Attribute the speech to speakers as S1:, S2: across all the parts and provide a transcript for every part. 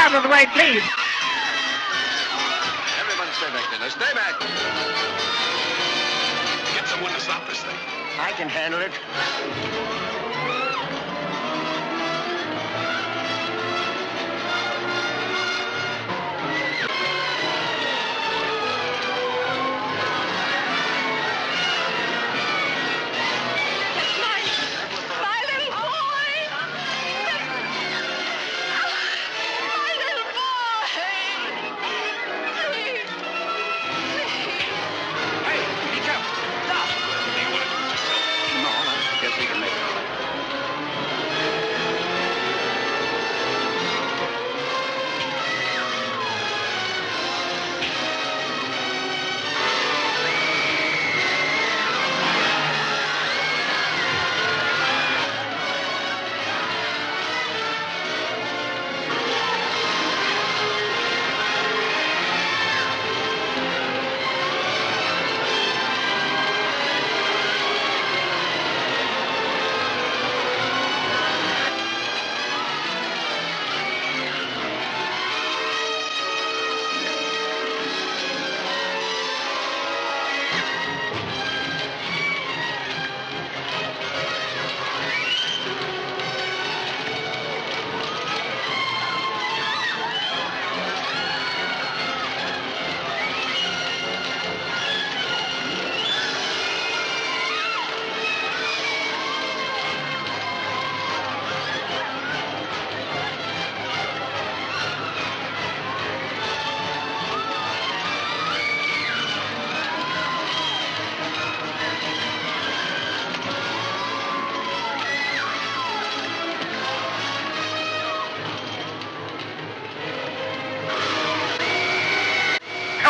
S1: out of the way, please.
S2: Everyone stay back there. Now stay back.
S3: Get someone to stop this thing.
S2: I can handle it.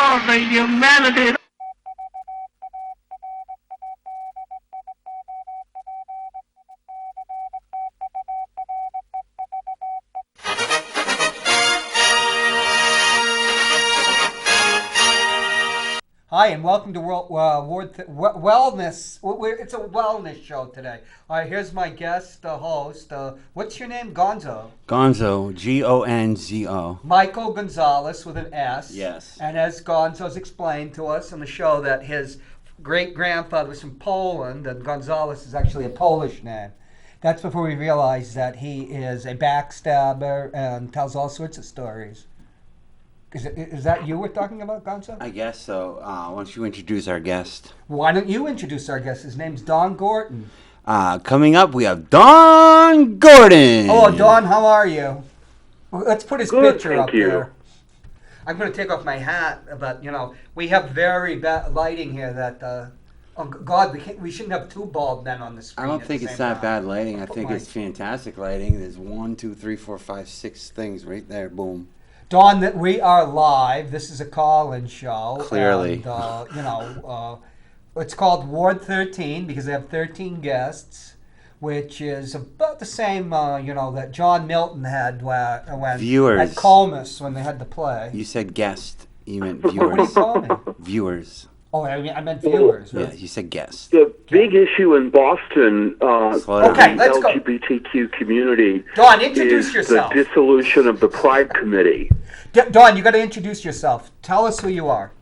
S1: Of the humanity.
S4: Hi, and welcome to Wellness. It's a wellness show today. All right, here's my guest host. What's your name? Gonzo.
S5: Gonzo, Gonzo.
S4: Michael Gonzalez with an S.
S5: Yes.
S4: And as Gonzo's explained to us on the show that his great-grandfather was from Poland, and Gonzalez is actually a Polish name. That's before we realized that he is a backstabber and tells all sorts of stories. Is that you we're talking about, Gonzo?
S5: I guess so. Why don't you introduce our guest?
S4: Why don't you introduce our guest? His name's Don Gorton.
S5: Coming up, we have Don Gorton.
S4: Oh, Don, how are you? Let's put his
S6: Good,
S4: picture up
S6: thank you.
S4: there. I'm going to take off my hat, but, we have very bad lighting here that, oh, God, we shouldn't have two bald men on the screen.
S5: I don't
S4: at
S5: think
S4: the
S5: it's
S4: same
S5: that
S4: time.
S5: bad lighting. I
S4: Put
S5: think
S4: my-
S5: it's fantastic lighting. There's 1, 2, 3, 4, 5, 6 things right there. Boom.
S4: Don, that we are live. This is a call-in show.
S5: Clearly.
S4: And, it's called Ward 13 because they have 13 guests, which is about the same, that John Milton had when
S5: Viewers.
S4: at Comus when they had the play.
S5: You said guest. You meant
S4: What do you
S5: viewers.
S4: call me?
S5: Viewers.
S4: Oh, I meant viewers.
S5: Yeah, you said guest.
S6: The big issue in Boston,
S5: Slow down.
S4: Okay,
S6: the
S4: let's go.
S6: LGBTQ community,
S4: Don, introduce
S6: is
S4: yourself.
S6: the dissolution of the Pride Committee.
S4: Don, you got to introduce yourself. Tell us who you are.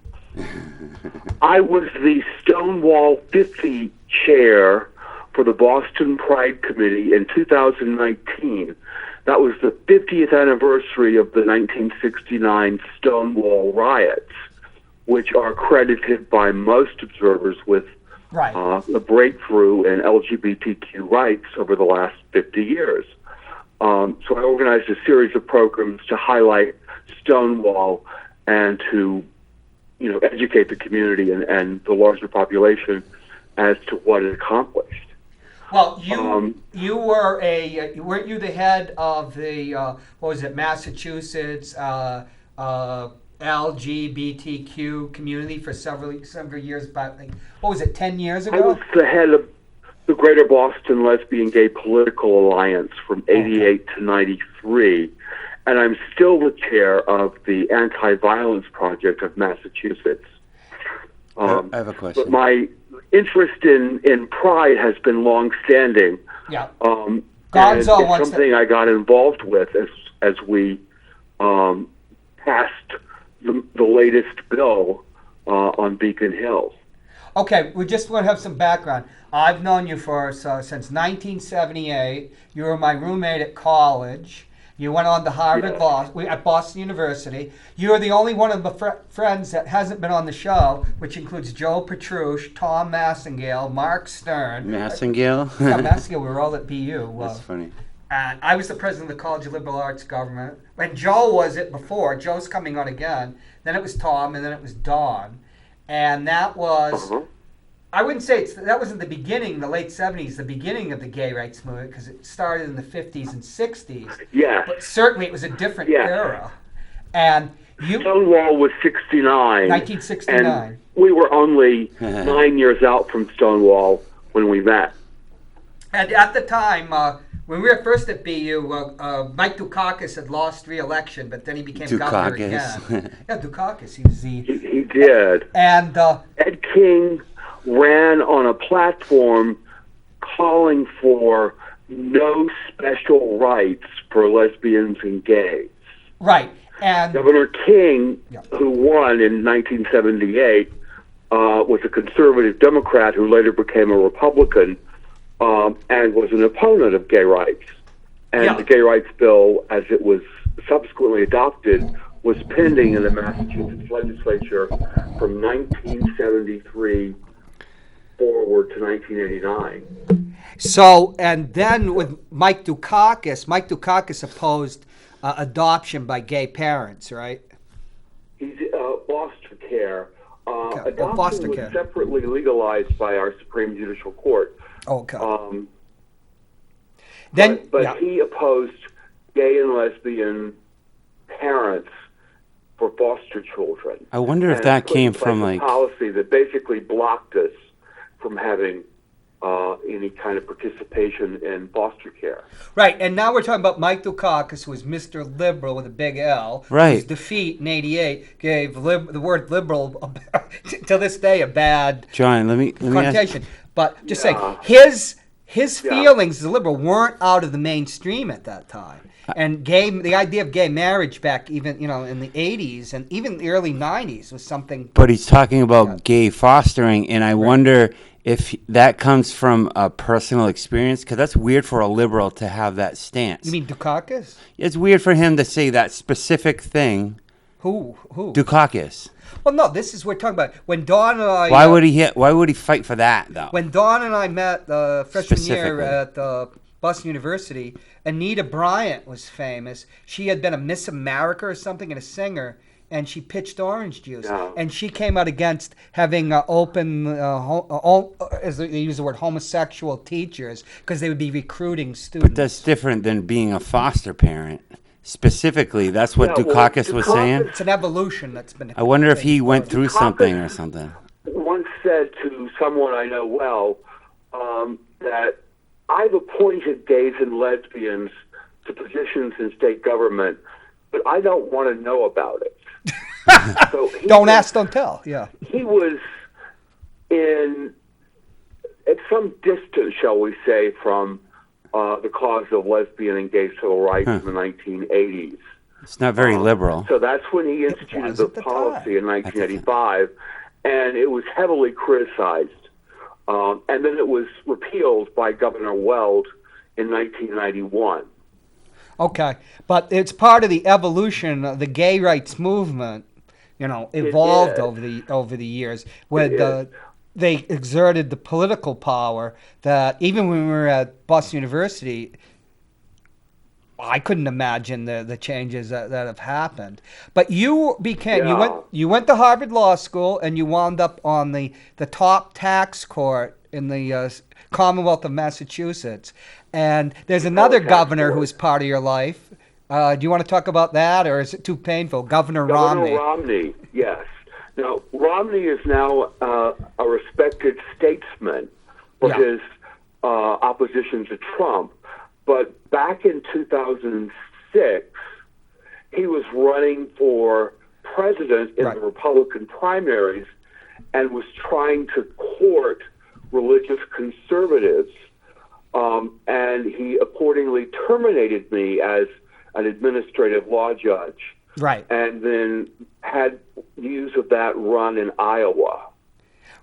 S6: I was the Stonewall 50 chair for the Boston Pride Committee in 2019. That was the 50th anniversary of the 1969 Stonewall riots, which are credited by most observers with
S4: Right.
S6: the breakthrough in LGBTQ rights over the last 50 years. So I organized a series of programs to highlight Stonewall and to, educate the community and the larger population as to what it accomplished.
S4: Well, you weren't you the head of the Massachusetts LGBTQ community for several years back? What was it, 10 years ago?
S6: I was the head of the Greater Boston Lesbian Gay Political Alliance from 88 to 93, and I'm still the chair of the Anti-Violence Project of Massachusetts.
S5: I have a question.
S6: But my interest in Pride has been long-standing.
S4: Yeah.
S6: And
S4: Gonzo
S6: it's
S4: wants
S6: something I got involved with as we passed the latest bill on Beacon Hill.
S4: Okay, we just want to have some background. I've known you since 1978. You were my roommate at college. You went on to Harvard Law at Boston University. You're the only one of the friends that hasn't been on the show, which includes Joe Petrucci, Tom Massengale, Mark Stern.
S5: Massengale?
S4: Yeah, Massengale. We were all at BU.
S5: That's funny.
S4: And I was the president of the College of Liberal Arts Government. When Joe was it before, Joe's coming on again. Then it was Tom, and then it was Don. And that was... I wouldn't say that was in the beginning, the late 70s, the beginning of the gay rights movement, because it started in the 50s and 60s.
S6: Yeah.
S4: But certainly it was a different era. And
S6: Stonewall was 69.
S4: 1969.
S6: And we were only 9 years out from Stonewall when we met.
S4: And at the time, when we were first at BU, Mike Dukakis had lost re-election, but then he became governor again. Yeah, Dukakis. He was the...
S6: He did.
S4: And
S6: Ed King ran on a platform calling for no special rights for lesbians and gays.
S4: Right. And
S6: Governor King, who won in 1978, was a conservative Democrat who later became a Republican and was an opponent of gay rights. And the gay rights bill, as it was subsequently adopted, was pending in the Massachusetts legislature from 1973 forward to 1989.
S4: So, and then with Mike Dukakis opposed adoption by gay parents, right?
S6: He's foster care. Adoption
S4: foster
S6: was
S4: care.
S6: separately legalized by our Supreme Judicial Court.
S4: Okay.
S6: But he opposed gay and lesbian parents for foster children.
S5: I wonder if that came from
S6: a policy that basically blocked us from having any kind of participation in foster care.
S4: Right, and now we're talking about Mike Dukakis, who was Mr. Liberal with a big L.
S5: Right.
S4: His defeat in '88 gave the word liberal, to this day, a bad
S5: John, let me
S4: connotation. But just saying, his feelings as a liberal weren't out of the mainstream at that time. And the idea of gay marriage back even, in the 80s and even the early 90s was something.
S5: But he's talking about gay fostering, and I wonder if that comes from a personal experience, because that's weird for a liberal to have that stance.
S4: You mean Dukakis?
S5: It's weird for him to say that specific thing.
S4: Who?
S5: Dukakis.
S4: Well, no, we're talking about when Don and I...
S5: Why would he fight for that, though?
S4: When Don and I met freshman year at Boston University, Anita Bryant was famous. She had been a Miss America or something and a singer, and she pitched orange juice.
S6: Yeah.
S4: And she came out against having open, as they use the word, homosexual teachers, because they would be recruiting students.
S5: But that's different than being a foster parent. Specifically, that's what Dukakis was saying?
S4: It's an evolution that's been...
S5: I wonder if he went through something or something.
S6: Once said to someone I know well that I've appointed gays and lesbians to positions in state government, but I don't want to know about it. So
S4: don't ask, don't tell. Yeah.
S6: He was at some distance, shall we say, from the cause of lesbian and gay civil rights in the 1980s.
S5: It's not very liberal.
S6: So that's when he instituted the policy in 1985, and it was heavily criticized. And then it was repealed by Governor Weld in 1991.
S4: Okay, but it's part of the evolution of the gay rights movement. Evolved over the years, where they exerted the political power that even when we were at Boston University, I couldn't imagine the changes that have happened. But you went to Harvard Law School and you wound up on the top tax court in the Commonwealth of Massachusetts. And there's another governor who is part of your life. Do you want to talk about that, or is it too painful? Governor Romney.
S6: Governor Romney, yes. Now, Romney is now a respected statesman for his opposition to Trump. But back in 2006, he was running for president in the Republican primaries and was trying to court religious conservatives. And he accordingly terminated me as an administrative law judge,
S4: Right.
S6: and then had news of that run in Iowa.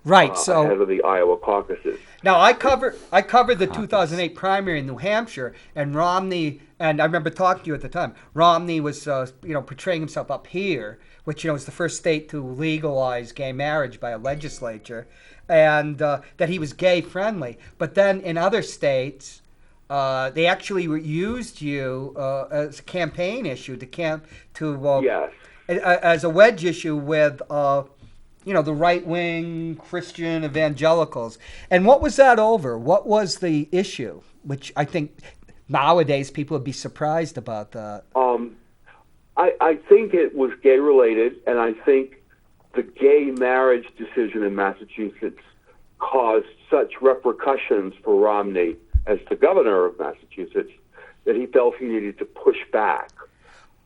S4: Right. So
S6: ahead of the Iowa caucuses.
S4: now I covered the 2008 primary in New Hampshire, and Romney. And I remember talking to you at the time. Romney was, portraying himself up here, which is the first state to legalize gay marriage by a legislature, and that he was gay friendly. But then in other states, they actually used you as a campaign issue
S6: Yes.
S4: as a wedge issue with the right-wing Christian evangelicals. And what was that over? What was the issue? Which I think nowadays people would be surprised about that.
S6: I think it was gay-related, and I think the gay marriage decision in Massachusetts caused such repercussions for Romney as the governor of Massachusetts that he felt he needed to push back.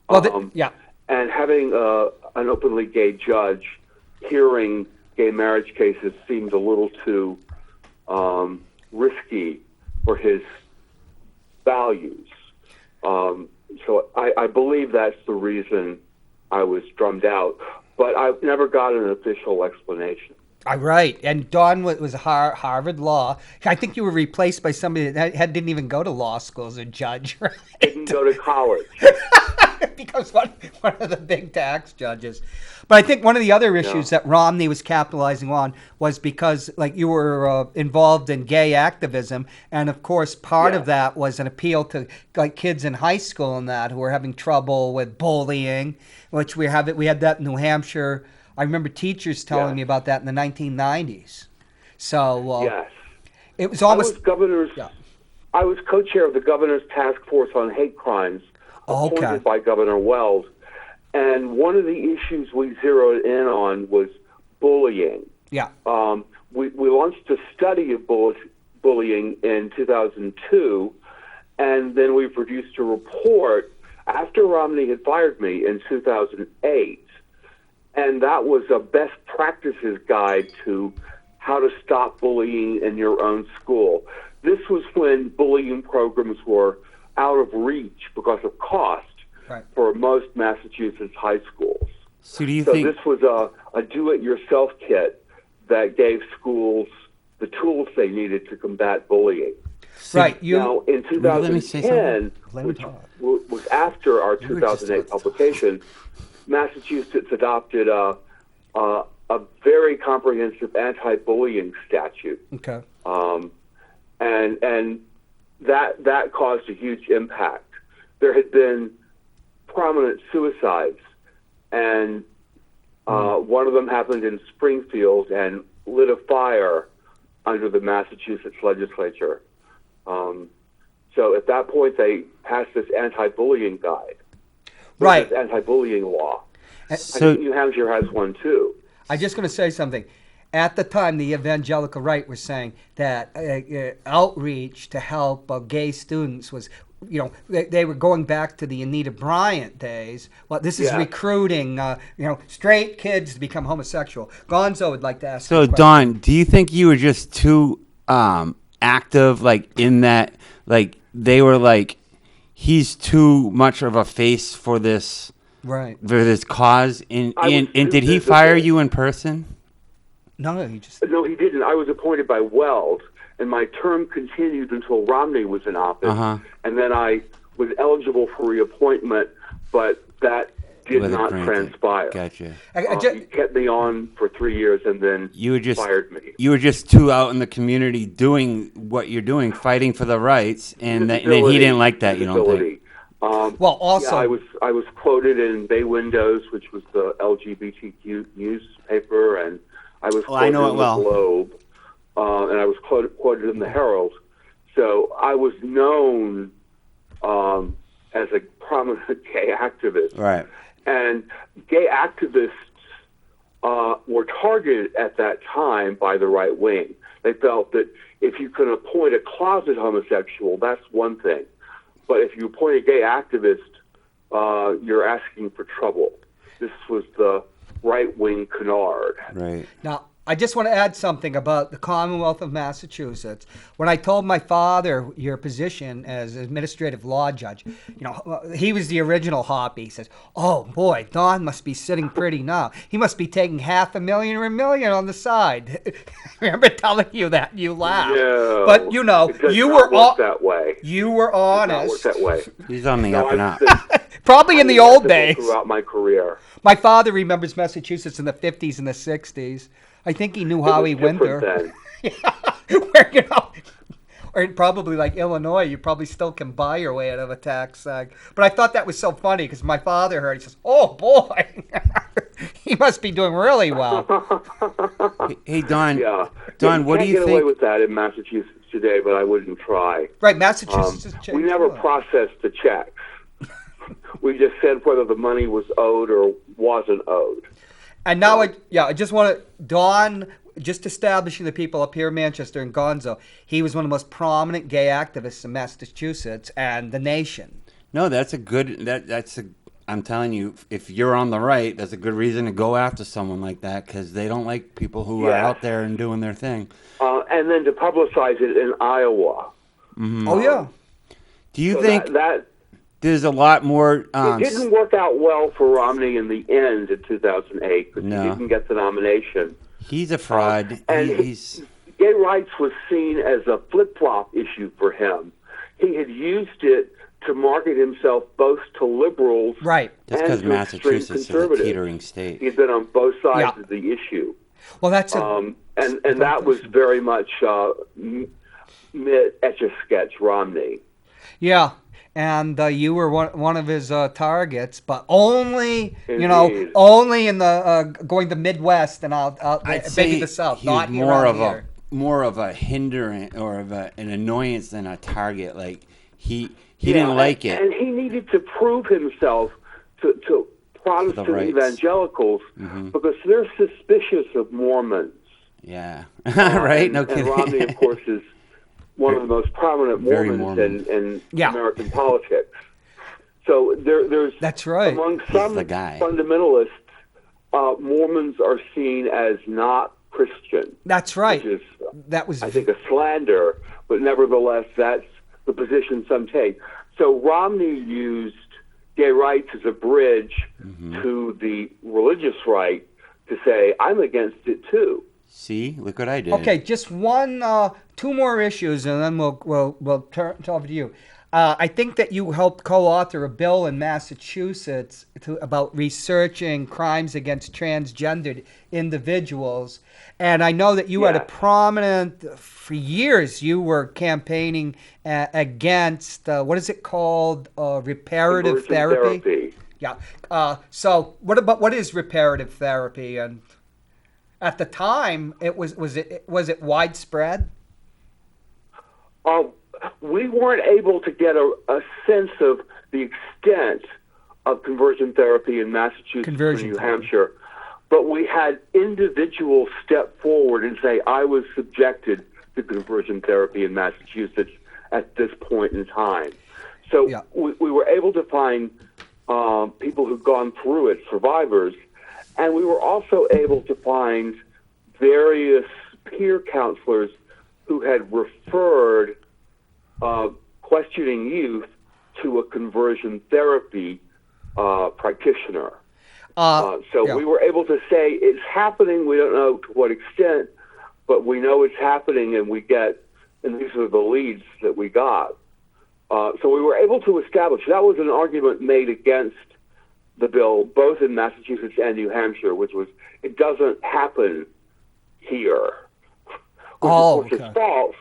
S4: Well, yeah.
S6: And having an openly gay judge hearing gay marriage cases seemed a little too risky for his values. So I believe that's the reason I was drummed out, but I've never got an official explanation.
S4: Right, and Don was Harvard Law. I think you were replaced by somebody that didn't even go to law school as a judge, right?
S6: Didn't go to college.
S4: Becomes one of the big tax judges. But I think one of the other issues that Romney was capitalizing on was because, you were involved in gay activism, and of course part of that was an appeal to kids in high school and that who were having trouble with bullying, which we had that in New Hampshire. I remember teachers telling me about that in the 1990s. So
S6: yes,
S4: it was almost.
S6: I was co-chair of the governor's task force on hate crimes, appointed by Governor Wells, and one of the issues we zeroed in on was bullying.
S4: Yeah.
S6: We launched a study of bullying in 2002, and then we produced a report after Romney had fired me in 2008. And that was a best practices guide to how to stop bullying in your own school. This was when bullying programs were out of reach because of cost for most Massachusetts high schools.
S5: So do you think
S6: this was a do-it-yourself kit that gave schools the tools they needed to combat bullying.
S4: Right.
S6: Now, in 2010, which was after our 2008 publication, Massachusetts adopted a very comprehensive anti-bullying statute.
S4: Okay.
S6: And that caused a huge impact. There had been prominent suicides, and one of them happened in Springfield and lit a fire under the Massachusetts legislature. So at that point, they passed this anti-bullying guide. This anti-bullying law.
S5: So,
S6: I think New Hampshire has one too.
S4: I'm just going to say something. At the time, the evangelical right was saying that outreach to help gay students was, they were going back to the Anita Bryant days. Well, this is recruiting, straight kids to become homosexual. Gonzo would like to ask.
S5: So, Don, do you think you were just too active, in that, they were he's too much of a face for this, for this cause? And did he fire you in person?
S4: No,
S6: he didn't. I was appointed by Wells, and my term continued until Romney was in office, and then I was eligible for reappointment, but that did not transpire.
S5: Gotcha.
S6: He kept me on for 3 years, and then fired me.
S5: You were just too out in the community doing what you're doing, fighting for the rights, and then he didn't like that. You don't think?
S6: I was quoted in Bay Windows, which was the LGBTQ newspaper, and I was quoted in the Globe, and I was quoted in the Herald. So I was known as a prominent gay activist.
S5: Right.
S6: And gay activists were targeted at that time by the right wing. They felt that if you can appoint a closet homosexual, that's one thing. But if you appoint a gay activist, you're asking for trouble. This was the right-wing canard.
S5: Right.
S4: Now, I just want to add something about the Commonwealth of Massachusetts. When I told my father your position as administrative law judge, he was the original Hoppy. He says, "Oh boy, Don must be sitting pretty now. He must be taking $500,000 or $1 million on the side." I remember telling you that. You laughed.
S6: No,
S4: but
S6: it
S4: you
S6: does
S4: were
S6: not work that way.
S4: You were
S6: It does not
S4: honest.
S6: work that way.
S5: He's on the up and up.
S4: Probably in the old days.
S6: Throughout my career.
S4: My father remembers Massachusetts in the 50s and the 60s. I think he knew Howie Winter.
S6: Then.
S4: Where, or probably like Illinois, you probably still can buy your way out of a tax sag. But I thought that was so funny because my father heard. He says, "Oh boy, he must be doing really well."
S5: Hey, Don.
S6: Yeah.
S5: Don, what do you
S6: can't
S5: think?
S6: get away with that in Massachusetts today, but I wouldn't try.
S4: Right, Massachusetts has changed.
S6: We never
S4: a lot.
S6: processed the checks. We just said whether the money was owed or wasn't owed.
S4: And now, I just want to, Don, just establishing the people up here in Manchester and Gonzo, he was one of the most prominent gay activists in Massachusetts and the nation.
S5: No, that's a good, I'm telling you, if you're on the right, that's a good reason to go after someone like that because they don't like people who are out there and doing their thing.
S6: And then to publicize it in Iowa.
S5: Mm-hmm.
S4: Oh, yeah.
S5: Do you think
S6: that
S5: there's a lot more...
S6: it didn't work out well for Romney in the end in 2008 because he didn't get the nomination.
S5: He's a fraud.
S6: And
S5: he's
S6: gay rights was seen as a flip-flop issue for him. He had used it to market himself both to liberals
S4: right.
S5: Just
S6: and
S5: because
S6: to
S5: Massachusetts
S6: extreme
S5: is a
S6: conservatives.
S5: teetering state.
S6: He's been on both sides of the issue.
S4: Well, that's
S6: and that was very much Mitt Etch-a-Sketch Romney.
S4: Yeah. And you were one of his targets, but only
S6: Indeed.
S4: only in the going the Midwest and
S5: I'd
S4: maybe
S5: say
S4: the South.
S5: he
S4: Not
S5: was more
S4: around
S5: of
S4: here.
S5: more of a hindrance or of an annoyance than a target. Like he didn't like it,
S6: and he needed to prove himself to Protestant
S5: rights.
S6: evangelicals because they're suspicious of Mormons.
S5: Yeah, right. No kidding.
S6: And Romney, of course, is one of the most prominent Mormons in American politics. So there's
S4: that's right.
S6: Among
S5: He's
S6: some
S5: the guy.
S6: fundamentalists, Mormons are seen as not Christian.
S4: That's right.
S6: Which is,
S4: that was,
S6: I think, a slander, but nevertheless, that's the position some take. So Romney used gay rights as a bridge to the religious right to say, I'm against it too.
S5: See, look what I did.
S4: Okay, just two more issues, and then we'll turn it over to you. I think that you helped co-author a bill in Massachusetts about researching crimes against transgendered individuals, and I know that you had a prominent. For years, you were campaigning against what is it called? Reparative therapy. Yeah. So, what is reparative therapy? And at the time, was it widespread?
S6: We weren't able to get a sense of the extent of conversion therapy in Massachusetts and New Hampshire, but we had individuals step forward and say, I was subjected to conversion therapy in Massachusetts at this point in time. So we were able to find people who'd gone through it, survivors, and we were also able to find various peer counselors who had referred questioning youth to a conversion therapy practitioner. We were able to say it's happening. We don't know to what extent, but we know it's happening, and these are the leads that we got. So we were able to establish that was an argument made against the bill, both in Massachusetts and New Hampshire, which was it doesn't happen here, which is false.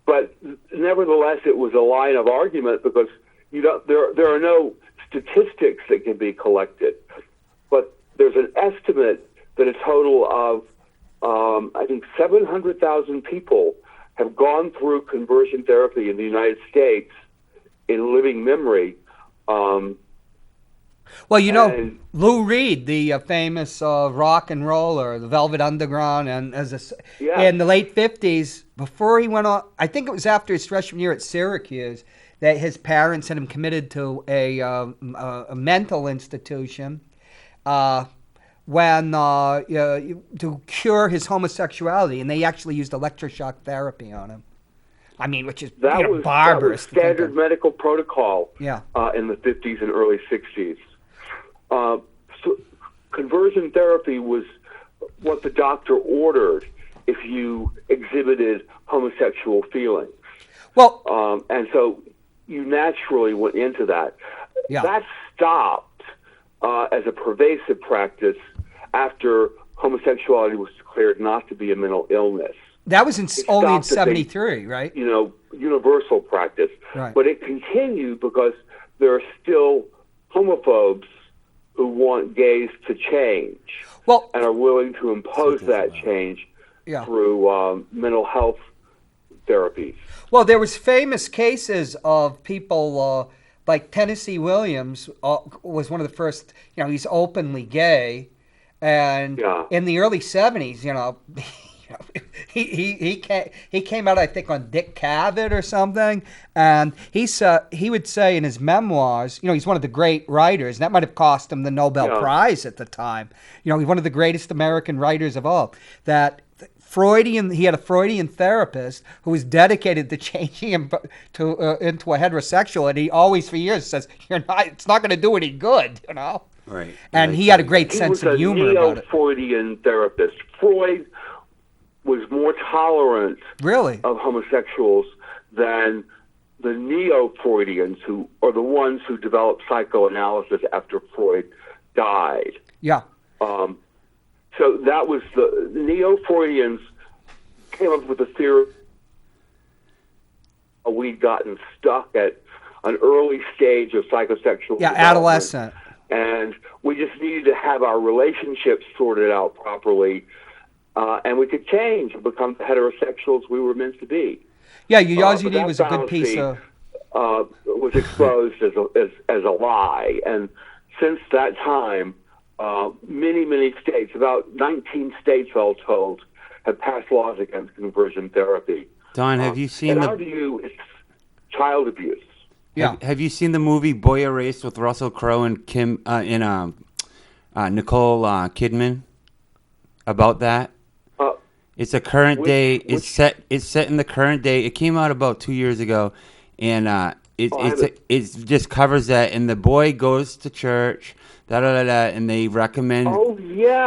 S6: But nevertheless, it was a line of argument because there are no statistics that can be collected. But there's an estimate that a total of I think 700,000 people have gone through conversion therapy in the United States in living memory.
S4: Well, Lou Reed, the famous rock and roller, the Velvet Underground, and in the late 50s, before he went on, I think it was after his freshman year at Syracuse, that his parents had him committed to a mental institution. when to cure his homosexuality, and they actually used electroshock therapy on him. I mean, which is barbarous.
S6: That was standard medical protocol
S4: Yeah.
S6: In the 50s and early 60s. So conversion therapy was what the doctor ordered if you exhibited homosexual feelings.
S4: Well,
S6: and so you naturally went into that.
S4: Yeah.
S6: That stopped as a pervasive practice after homosexuality was declared not to be a mental illness.
S4: that was only in
S6: stopped at the,
S4: '73, right?
S6: Universal practice.
S4: Right.
S6: But it continued because there are still homophobes who want gays to change and are willing to impose that change through mental health therapies.
S4: Well, there was famous cases of people like Tennessee Williams was one of the first. He's openly gay, and in the early '70s, he came out, I think, on Dick Cavett or something, and he would say in his memoirs, he's one of the great writers, and that might have cost him the Nobel Prize at the time. He's one of the greatest American writers of all. That he had a Freudian therapist who was dedicated to changing him into a heterosexual, and he always for years says, it's not going to do any good,
S5: Right.
S4: And he had a great sense of humor about it.
S6: He was a neo-Freudian therapist. Freud was more tolerant of homosexuals than the neo-Freudians, who are the ones who developed psychoanalysis after Freud died.
S4: Yeah.
S6: So that was the neo-Freudians came up with a theory. We'd gotten stuck at an early stage of psychosexual development,
S4: adolescent.
S6: And we just needed to have our relationships sorted out properly, and we could change and become the heterosexuals we were meant to be.
S4: Yeah, Yazidi was a good piece of...
S6: was exposed as a lie. And since that time, many states, about 19 states all told, have passed laws against conversion therapy.
S5: Don, have you seen
S6: in our view, it's child abuse.
S4: Yeah.
S5: Have you seen the movie Boy Erased with Russell Crowe and Nicole Kidman about that? It's a current day. It's set in the current day. It came out about 2 years ago, and it just covers that. And the boy goes to church, and they recommend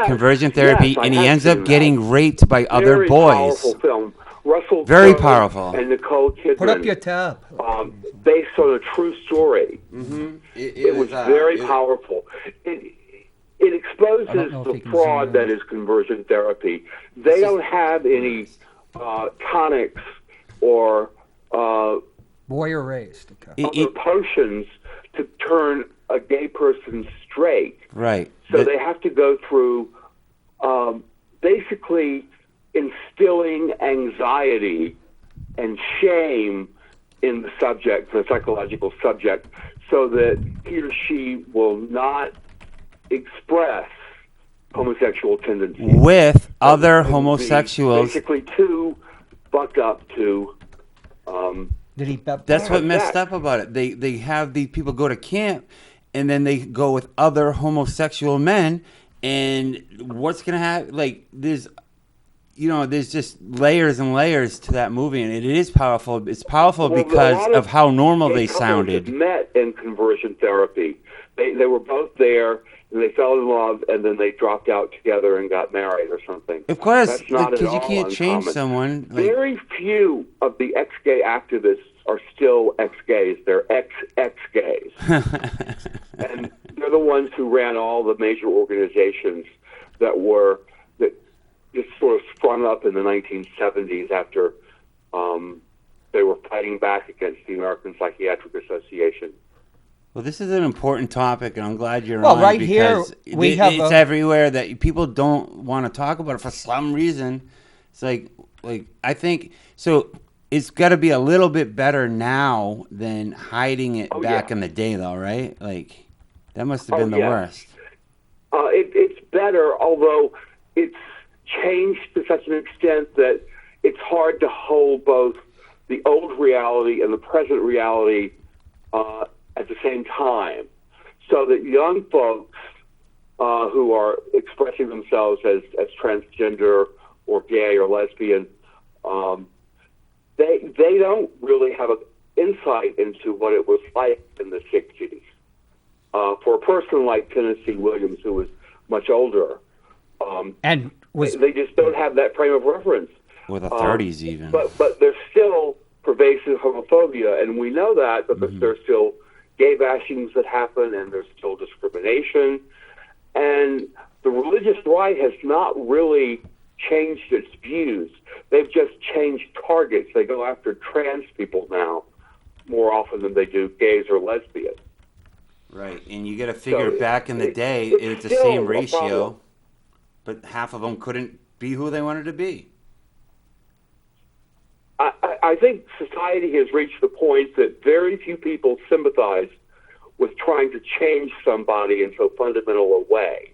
S5: conversion therapy, and he ends up getting raped by other boys.
S6: Powerful film. Russell
S5: Very
S6: Crowe
S5: powerful.
S6: And Nicole Kidman.
S4: Put up your tab.
S6: Based on a true story.
S5: Mm-hmm.
S6: It was very powerful. It exposes the fraud that is conversion therapy. They don't have any tonics or
S4: Boy Erased.
S6: other potions to turn a gay person straight.
S5: Right.
S6: So they have to go through basically instilling anxiety and shame in the subject, the psychological subject, so that he or she will not express homosexual tendencies.
S5: With other homosexuals.
S6: Basically too bucked up to...
S5: That's what messed up about it. They have these people go to camp, and then they go with other homosexual men, and what's going to happen? Like, there's just layers and layers to that movie, and it is powerful. It's powerful because of how normal they sounded.
S6: Met in conversion therapy. They were both there, and they fell in love, and then they dropped out together and got married or something.
S5: Of course,
S6: because
S5: you can't change someone.
S6: Very few of the ex-gay activists are still ex-gays. They're ex-gays. And they're the ones who ran all the major organizations that just sort of sprung up in the 1970s after they were fighting back against the American Psychiatric Association.
S5: Well, this is an important topic, and I'm glad you're
S4: on.
S5: Well,
S4: right here,
S5: it's everywhere that people don't want to talk about it for some reason. It's like I think so. It's got to be a little bit better now than hiding it back in the day, though, right? Like that must have been the worst.
S6: It's better, although it's changed to such an extent that it's hard to hold both the old reality and the present reality at the same time. So that young folks who are expressing themselves as transgender or gay or lesbian, they don't really have an insight into what it was like in the 60s. For a person like Tennessee Williams, who was much older, they just don't have that frame of reference.
S5: Or the 30s even.
S6: But there's still pervasive homophobia, and we know that because there's still gay bashings that happen, and there's still discrimination. And the religious right has not really changed its views. They've just changed targets. They go after trans people now more often than they do gays or lesbians.
S5: Right, and you got to figure back in the day, it's the same ratio, but half of them couldn't be who they wanted to be.
S6: I think society has reached the point that very few people sympathize with trying to change somebody in so fundamental a way.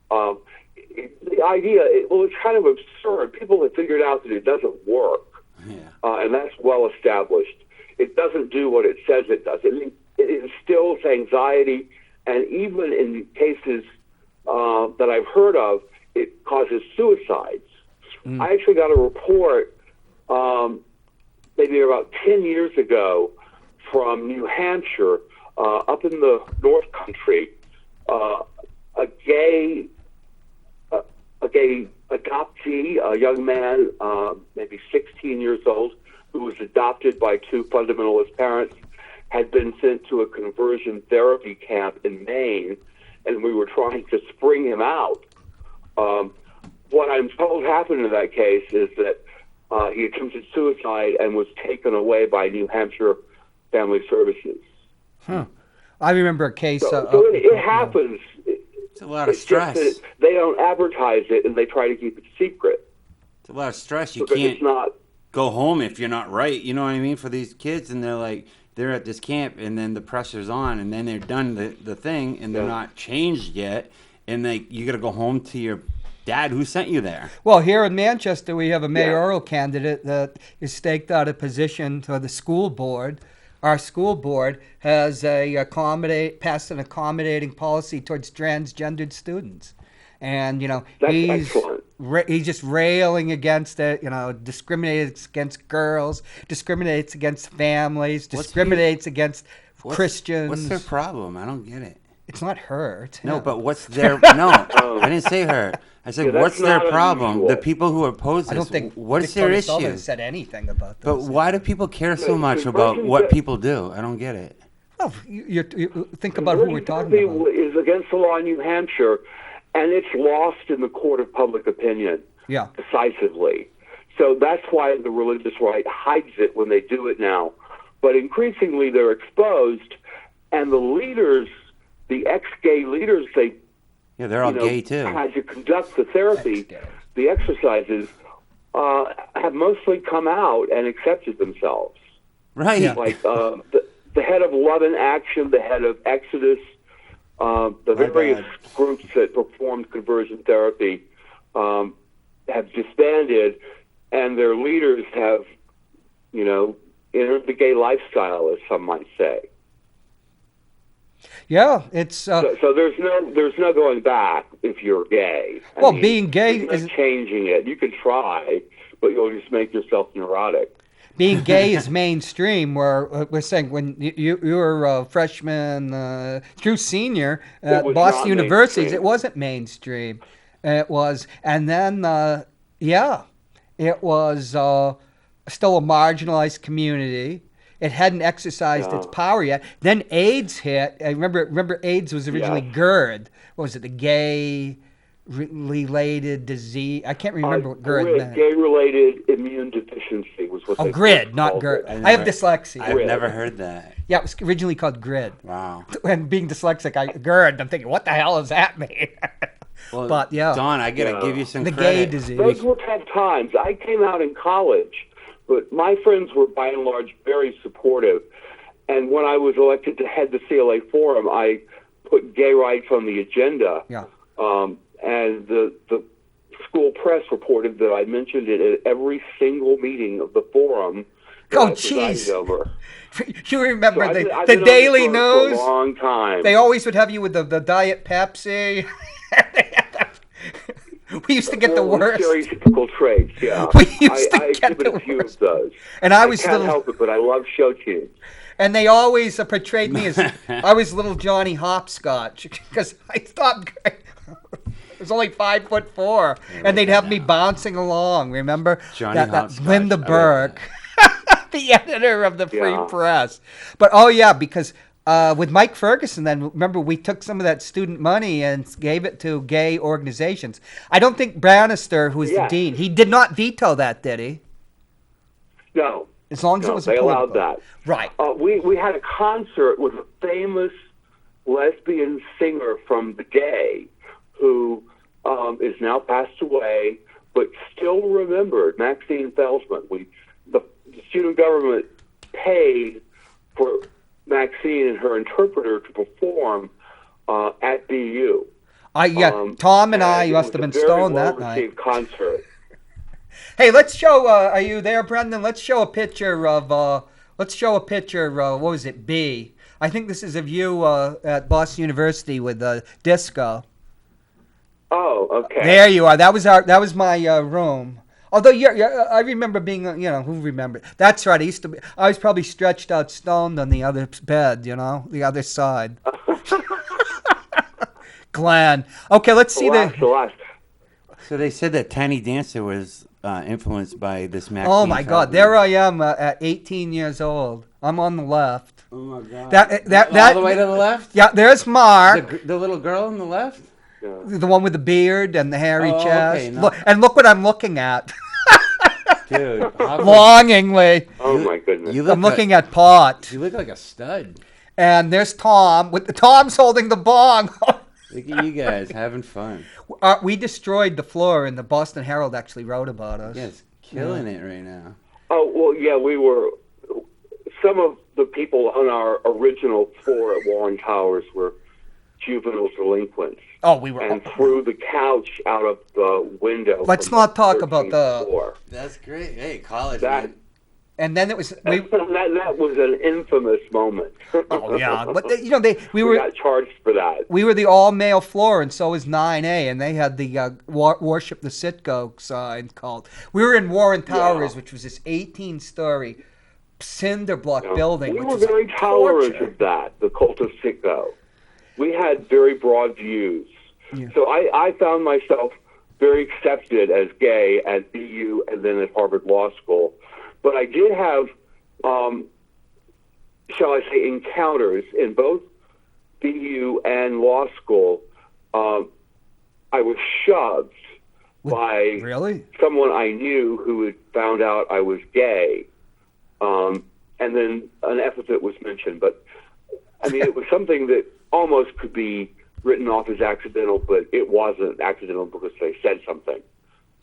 S6: The idea, it's kind of absurd. People have figured out that it doesn't work, and that's well established. It doesn't do what it says it does. It instills anxiety, and even in cases that I've heard of, it causes suicides. I actually got a report maybe about 10 years ago from New Hampshire, up in the North Country, a gay adoptee, a young man, maybe 16 years old, who was adopted by two fundamentalist parents, had been sent to a conversion therapy camp in Maine, and we were trying to spring him out. What I'm told happened in that case is that he attempted suicide and was taken away by New Hampshire Family Services.
S4: I remember a case.
S6: So it happens.
S5: It's a lot of stress.
S6: Just that they don't advertise it, and they try to keep it secret.
S5: It's a lot of stress. You
S6: because
S5: can't
S6: it's not,
S5: go home if you're not right. You know what I mean? For these kids, and they're at this camp, and then the pressure's on, and then they're done the thing, and they're not changed yet, and you got to go home to your dad who sent you there.
S4: Well, here in Manchester, we have a mayoral candidate that is staked out a position to the school board. Our school board has passed an accommodating policy towards transgendered students, and he's just railing against it. Discriminates against girls, discriminates against families, discriminates against Christians.
S5: What's their problem? I don't get it.
S4: It's not her. It's
S5: no,
S4: him.
S5: but what's their no? I didn't say her. I said, what's their problem?
S6: Unusual.
S5: The people who oppose this.
S4: I don't think
S5: what's their
S4: Victoria
S5: issue?
S4: Sullivan said anything about
S5: But
S4: this.
S5: why do people care so much about what people do? I don't get it.
S4: Well, you think about who we're talking about.
S6: Is against the law in New Hampshire, and it's lost in the court of public opinion decisively. So that's why the religious right hides it when they do it now. But increasingly they're exposed, and the leaders, the ex-gay leaders,
S5: they're all gay too.
S6: Had to conduct the therapy, the exercises, have mostly come out and accepted themselves.
S5: Right.
S4: Yeah.
S6: Like the head of Love in Action, the head of Exodus, the various groups that performed conversion therapy have disbanded, and their leaders have, entered the gay lifestyle, as some might say.
S4: Yeah, it's
S6: so there's no going back if you're gay.
S4: I mean, being gay
S6: is changing it. You can try, but you'll just make yourself neurotic.
S4: Being gay is mainstream. Where we're saying when you were a freshman through senior at Boston University, it wasn't mainstream. It was, and then it was still a marginalized community. It hadn't exercised its power yet. Then AIDS hit. I remember AIDS was originally GERD. What was it? The gay-related disease. I can't remember what GERD meant.
S6: Gay-related immune deficiency was what they
S4: GRID, not GERD. I have dyslexia.
S5: I've never heard that.
S4: Yeah, it was originally called GRID.
S5: Wow.
S4: And being dyslexic, GERD, I'm thinking, what the hell does that mean?
S5: Well,
S4: but
S5: Don, I got to give you some
S4: the
S5: credit.
S4: gay disease.
S6: Those were tough times. I came out in college, but my friends were by and large very supportive. And when I was elected to head the CLA Forum, I put gay rights on the agenda.
S4: Yeah.
S6: And the school press reported that I mentioned it at every single meeting of the forum, that
S4: Oh,
S6: I presided
S4: jeez.
S6: over.
S4: You remember
S6: So I've
S4: the
S6: been on
S4: Daily
S6: the firm
S4: News?
S6: for a long time.
S4: They always would have you with the Diet Pepsi. We used to get the worst.
S6: Stereotypical traits, yeah.
S4: We used to
S6: I
S4: get
S6: exhibit
S4: the
S6: a few
S4: worst.
S6: of those.
S4: And I was
S6: can't
S4: little,
S6: help it, but I love show tunes.
S4: and they always portrayed me as I was little Johnny Hopscotch because I stopped. I was only 5'4", and they'd have me bouncing along. Remember
S5: Johnny
S4: that
S5: Hopscotch.
S4: Linda
S5: I like
S4: Burke, the editor of the Free
S6: Yeah.
S4: Press. But oh yeah, because with Mike Ferguson, then remember we took some of that student money and gave it to gay organizations. I don't think Bannister, who was the
S6: Yes.
S4: dean, he did not veto that, did he?
S6: No.
S4: As long as
S6: No,
S4: it was
S6: they allowed
S4: political.
S6: that.
S4: Right.
S6: We had a concert with a famous lesbian singer from the day who is now passed away, but still remembered, Maxine Felsman. The student government paid for Maxine and her interpreter to perform at BU.
S4: Tom and I
S6: it
S4: must
S6: was
S4: have been
S6: a very
S4: stoned that
S6: well-received
S4: night.
S6: concert.
S4: Hey, let's show. Are you there, Brendan? Let's show a picture of. What was it? B. I think this is of you at Boston University with disco.
S6: Oh, okay.
S4: There you are. That was my room. Although I remember being, who remembered? That's right. I was probably stretched out, stoned on the other bed. The other side. Glenn. Okay, let's see
S6: Relax.
S5: So they said that Tiny Dancer was influenced by this Maxine.
S4: Oh my God!
S5: Feldman.
S4: There I am at 18 years old. I'm on the left.
S5: Oh my God!
S4: That
S5: all the way to the left.
S4: Yeah, there's Mark,
S5: The little girl on the left.
S6: Yeah.
S4: the one with the beard and the hairy
S5: Oh,
S4: chest.
S5: okay, no.
S4: Look what I'm looking at.
S5: Dude,
S4: Longingly,
S6: Oh, my goodness.
S4: I'm looking at pot.
S5: You look like a stud.
S4: And there's Tom. Tom's holding the bong.
S5: Look at you guys having fun.
S4: We destroyed the floor, and the Boston Herald actually wrote about us.
S5: Yeah, it's killing it right now.
S6: Oh, well, yeah, we were. Some of the people on our original floor at Warren Towers were juvenile delinquents.
S4: Oh, we were.
S6: And threw the couch out of the window.
S4: Let's
S6: from
S4: not
S6: the
S4: talk about
S6: 13th floor.
S5: That's great. Hey, college
S6: That,
S5: man.
S4: And then it was.
S6: that was an infamous moment.
S4: Oh yeah, but we
S6: we
S4: were.
S6: got charged for that.
S4: We were the all-male floor, and so was 9A, and they had the Worship the Sitco sign called. We were in Warren Towers, which was this 18-story cinder block building.
S6: We
S4: which
S6: were
S4: was
S6: very tolerant
S4: torture.
S6: of that, the cult of Sitco. We had very broad views.
S4: Yeah.
S6: So I found myself very accepted as gay at BU and then at Harvard Law School. But I did have, shall I say, encounters in both BU and law school. I was shoved by
S4: Really?
S6: someone I knew who had found out I was gay. And then an epithet was mentioned. But, I mean, it was something that almost could be written off as accidental, but it wasn't accidental because they said something.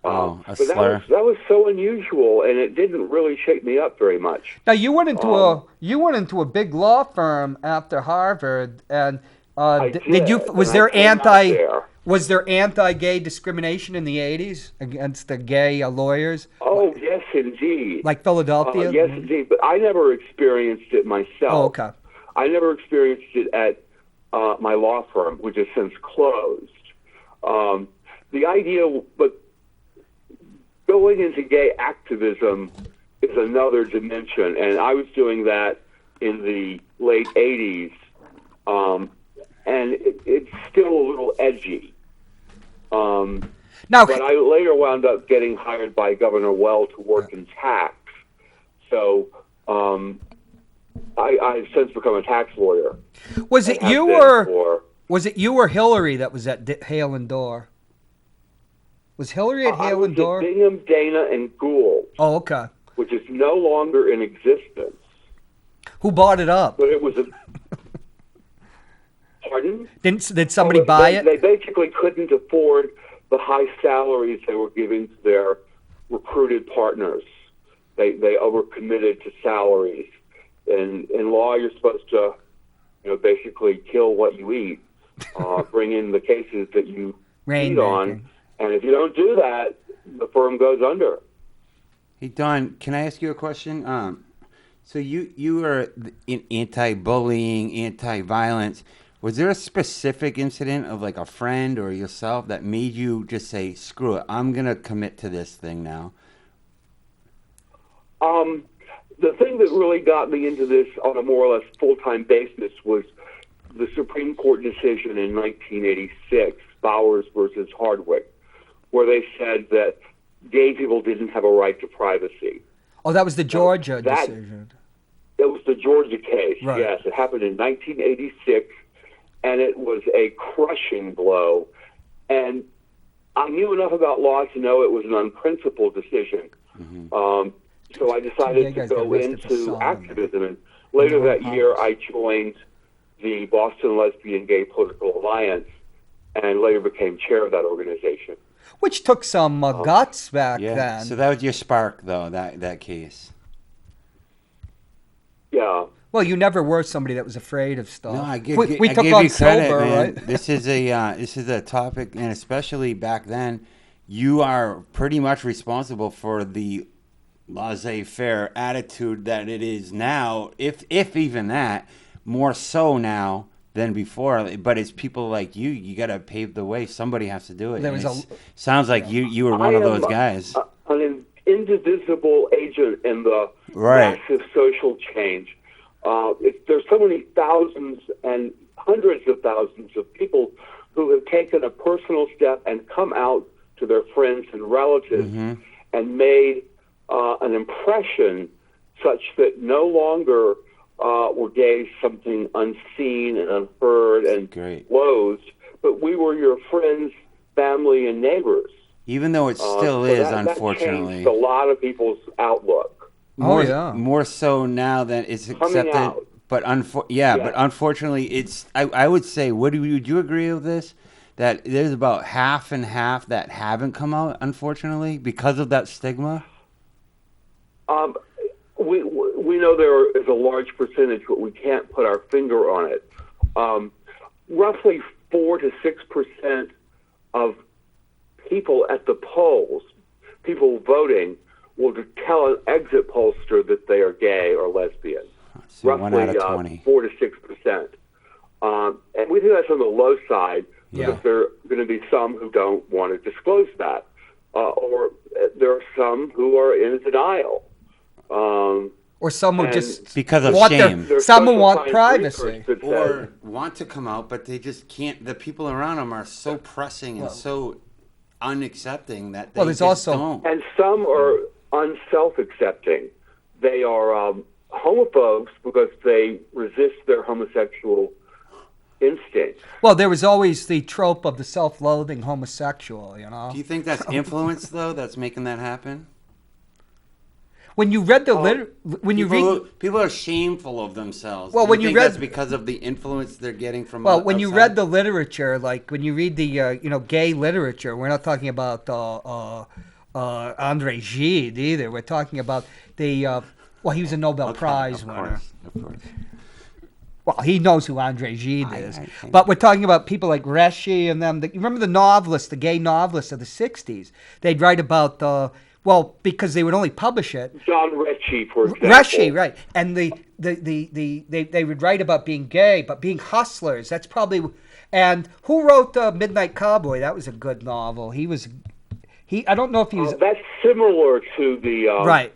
S5: A
S6: But
S5: slur.
S6: that was so unusual, and it didn't really shake me up very much.
S4: Now you went into a big law firm after Harvard, and did you? Was
S6: and I
S4: there
S6: came out there.
S4: Was there anti-gay discrimination in the 80s against the gay lawyers?
S6: Oh, yes, indeed.
S4: Like Philadelphia?
S6: Yes, indeed. But I never experienced it myself.
S4: Oh, okay.
S6: I never experienced it at my law firm, which has since closed. The idea, but going into gay activism is another dimension, and I was doing that in the late 80s, and it's still a little edgy.
S4: Now,
S6: But I later wound up getting hired by Governor Well to work in tax. So I've since become a tax lawyer.
S4: was it
S6: Have
S4: you
S6: been
S4: or
S6: for-
S4: was it you or Hillary that was at Hale and Dorr? Was Hillary at
S6: I
S4: Hale
S6: was
S4: and
S6: at
S4: Dorr?
S6: Bingham, Dana, and Gould,
S4: Oh, okay.
S6: which is no longer in existence.
S4: Who bought it up?
S6: But it was a... Pardon?
S4: Did somebody
S6: Oh,
S4: buy
S6: they,
S4: it?
S6: They basically couldn't afford the high salaries they were giving to their recruited partners. They overcommitted to salaries. And in law, you're supposed to, basically kill what you eat, bring in the cases that you lead on.
S4: Rainmaking.
S6: And if you don't do that, the firm goes under.
S5: Hey Don, can I ask you a question? So you were in anti-bullying, anti-violence. Was there a specific incident of like a friend or yourself that made you just say, screw it, I'm going to commit to this thing now?
S6: The thing that really got me into this on a more or less full-time basis was the Supreme Court decision in 1986, Bowers versus Hardwick, where they said that gay people didn't have a right to privacy.
S4: Oh, that was the Georgia decision.
S6: It was the Georgia case,
S4: right.
S6: Yes. It happened in 1986, and it was a crushing blow. And I knew enough about law to know it was an unprincipled decision. Mm-hmm. So I decided to go into activism. And later that year, I joined the Boston Lesbian Gay Political Alliance and later became chair of that organization.
S4: Which took some guts back then.
S5: So that was your spark, though, that case.
S6: Yeah.
S4: Well, you never were somebody that was afraid of stuff.
S5: No, I give
S4: we
S5: I
S4: took
S5: give
S4: on
S5: you credit,
S4: sober,
S5: man.
S4: right?
S5: This is a topic, and especially back then, you are pretty much responsible for the laissez-faire attitude that it is now, if even that, more so now than before. But it's people like you got to pave the way. Somebody has to do it. Sounds like you were one of those guys.
S6: An indivisible agent in the massive social change. There's so many thousands and hundreds of thousands of people who have taken a personal step and come out to their friends and relatives and made an impression such that no longer were gays something unseen and unheard and loathed, but we were your friends, family, and neighbors.
S5: Even though it still is, unfortunately.
S6: That changed a lot of people's outlook.
S5: More so now that it's accepted. But but unfortunately, it's. I would say, would you agree with this? That there's about half and half that haven't come out, unfortunately, because of that stigma.
S6: We know there is a large percentage, but we can't put our finger on it. Roughly 4 to 6% of people at the polls, people voting, will tell an exit pollster that they are gay or lesbian.
S5: So
S6: roughly
S5: 1 out of 20.
S6: 4 to 6%. And we think that's on the low side because there are going to be some who don't want to disclose that. Or there are some who are in denial.
S4: Or some who just
S5: because of shame.
S4: Some who want privacy.
S5: Or want to come out, but they just can't. The people around them are so pressing and so unaccepting that they don't.
S6: And some are unself-accepting. They are homophobes because they resist their homosexual instincts.
S4: Well, there was always the trope of the self-loathing homosexual, you know.
S5: Do you think that's influence, though, that's making that happen?
S4: When you read the
S5: people are shameful of themselves.
S4: Well, when you read,
S5: that's because of the influence they're getting from.
S4: Well, when you read the literature, like when you read the gay literature, we're not talking about André Gide either. We're talking about the he was a Nobel Prize winner.
S5: Of course.
S4: Well, he knows who André Gide is. But we're talking about people like Reshi and them. You remember the novelists, the gay novelists of the 60s? They'd write about because they would only publish it.
S6: John Reshi, for example.
S4: Reshi, right. And they would write about being gay, but being hustlers. That's probably... And who wrote Midnight Cowboy? That was a good novel. I don't know if he was...
S6: that's similar to the...
S4: right.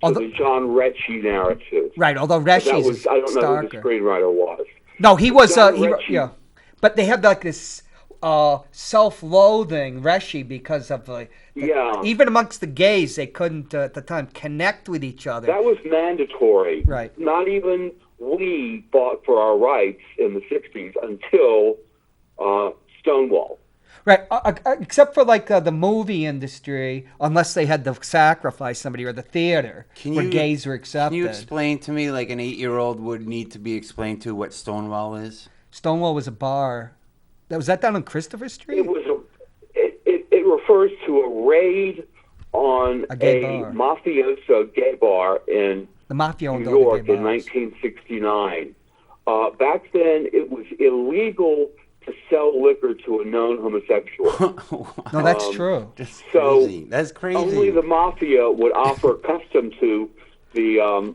S6: The John Reshi narrative.
S4: Right, although Reshi is
S6: I don't know who the screenwriter was.
S4: No, he was... But they had like this... self-loathing Reshi because of even amongst the gays they couldn't at the time connect with each other.
S6: That was mandatory.
S4: Right.
S6: Not even we fought for our rights in the 60s until Stonewall.
S4: Right, except for like the movie industry, unless they had to sacrifice somebody, or the theater where gays were accepted.
S5: Can you explain to me, like an 8-year-old would need to be explained to, what Stonewall is?
S4: Stonewall was a bar. Was that down on Christopher Street?
S6: It refers to a raid on a mafioso gay bar in New York in 1969. Back then, it was illegal to sell liquor to a known homosexual.
S4: No, that's true.
S5: That's crazy.
S6: Only the mafia would offer custom to the